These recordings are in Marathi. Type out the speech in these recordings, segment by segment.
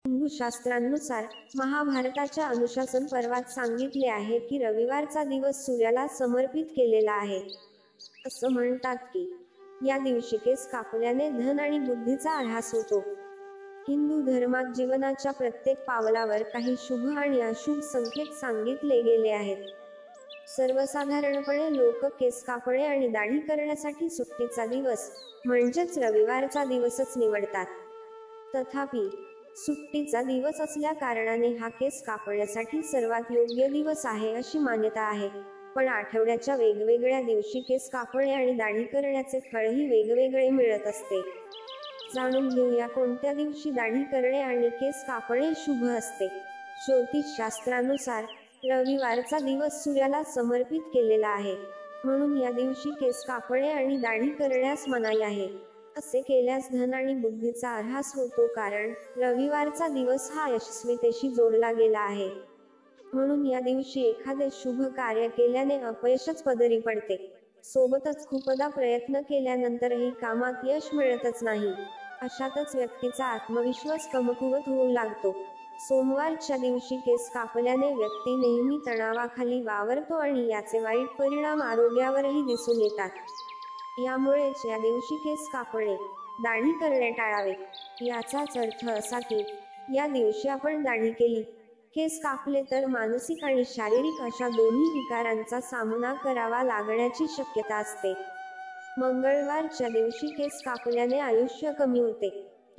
हिंदू शास्त्रांनुसार महाभारताच्या अनुशासन पर्वात सांगितले आहे की रविवारचा दिवस सूर्याला समर्पित केलेला आहे। असं म्हणतात की या दिवशी केस कापल्याने धन आणि बुद्धीचा ऱ्हास होतो। हिंदू धर्मात जीवनाच्या प्रत्येक पावलावर काही शुभ आणि अशुभ संकेत सांगितले गेले आहेत। सर्वसाधारणपणे लोक केस कापणे आणि दाढी करण्यासाठी सुट्टीचा दिवस म्हणजेच रविवारचा दिवसच निवडतात। तथापि सुट्टीचा दिवस असल्या कारणाने हा केस कापण्यासाठी सर्वात योग्य दिवस आहे अशी मान्यता आहे। पण आठवड्याच्या वेगवेगळ्या दिवशी केस कापणे आणि दाढी करण्याचे फळही वेगवेगळे मिळत असते। जाणून घेऊया कोणत्या दिवशी दाढी करणे आणि केस कापणे शुभ असते। ज्योतिषशास्त्रानुसार रविवारचा दिवस सूर्याला समर्पित केलेला आहे, म्हणून या दिवशी केस कापणे आणि दाढी करण्यास मनाई आहे। असे केल्यास धन आणि बुद्धीचा ऱ्हास होतो, कारण रविवारचा दिवस हा यशस्वीतेशी जोडला गेला आहे। म्हणून या दिवशी एखादे शुभ कार्य केल्याने अपयशच पदरी पडते। सोबतच खूपदा प्रयत्न केल्यानंतरही कामात यश मिळतच नाही। अशातच व्यक्तीचा आत्मविश्वास कमकुवत होऊ लागतो। सोमवारच्या दिवशी केस कापल्याने व्यक्ती नेहमी तणावाखाली वावरतो आणि याचे वाईट परिणाम आरोग्यावरही दिसून येतात। यामुळेच या दिवशी केस कापणे, दाढी करणे टाळावे। याचाच अर्थ असा की या दिवशी आपण दाढी केली, केस कापले तर मानसिक आणि शारीरिक अशा दोन्ही विकारांचा सामना करावा लागण्याची शक्यता असते। मंगळवारच्या दिवशी केस कापल्याने आयुष्य कमी होते,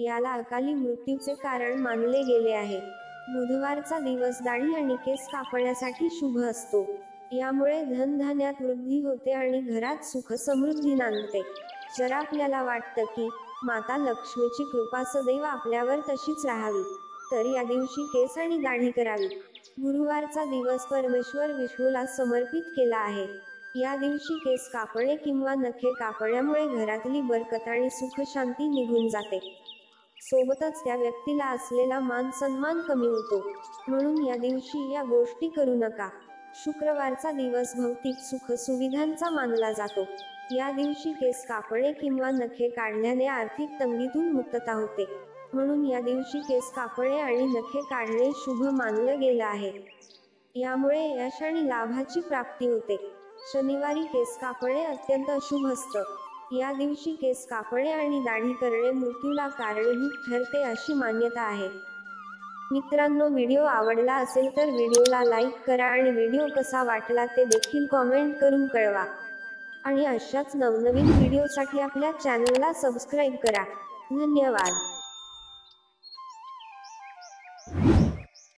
याला अकाली मृत्यूचे कारण मानले गेले आहे। बुधवारचा दिवस दाढी आणि केस कापण्यासाठी शुभ असतो। यामुळे धनधान्यात वृद्धी होते आणि घरात सुख समृद्धी नांदते। जर आपल्याला वाटतं की माता लक्ष्मीची कृपा सदैव आपल्यावर तशीच राहावी, तर या दिवशी केस आणि दाढी करावी। गुरुवारचा दिवस परमेश्वर विष्णूला समर्पित केला आहे। या दिवशी केस कापणे किंवा नखे कापण्यामुळे घरातली बरकत आणि सुख शांती निघून जाते। सोबतच त्या व्यक्तीला असलेला मान सन्मान कमी होतो, म्हणून या दिवशी या गोष्टी करू नका। शुक्रवारचा दिवस भौतिक सुख सुविधांचा मानला जातो। या दिवशी केस कापणे किंवा नखे काढल्याने आर्थिक तंगीतून मुक्तता होते, म्हणून या दिवशी केस कापणे आणि नखे काढणे शुभ मानलं गेलं आहे। यामुळे यश आणि लाभाची प्राप्ती होते। शनिवारी केस कापणे अत्यंत अशुभ असतं। या दिवशी केस कापणे आणि दाढी करणे मृत्यूला कारणीभूत ठरते अशी मान्यता आहे। मित्रांनो, व्हिडिओ आवडला असेल तर व्हिडिओला लाईक करा आणि व्हिडिओ कसा वाटला ते देखील कॉमेंट करून कळवा। आणि अशाच नवनवीन व्हिडिओसाठी आपल्या चॅनलला सबस्क्राईब करा। धन्यवाद।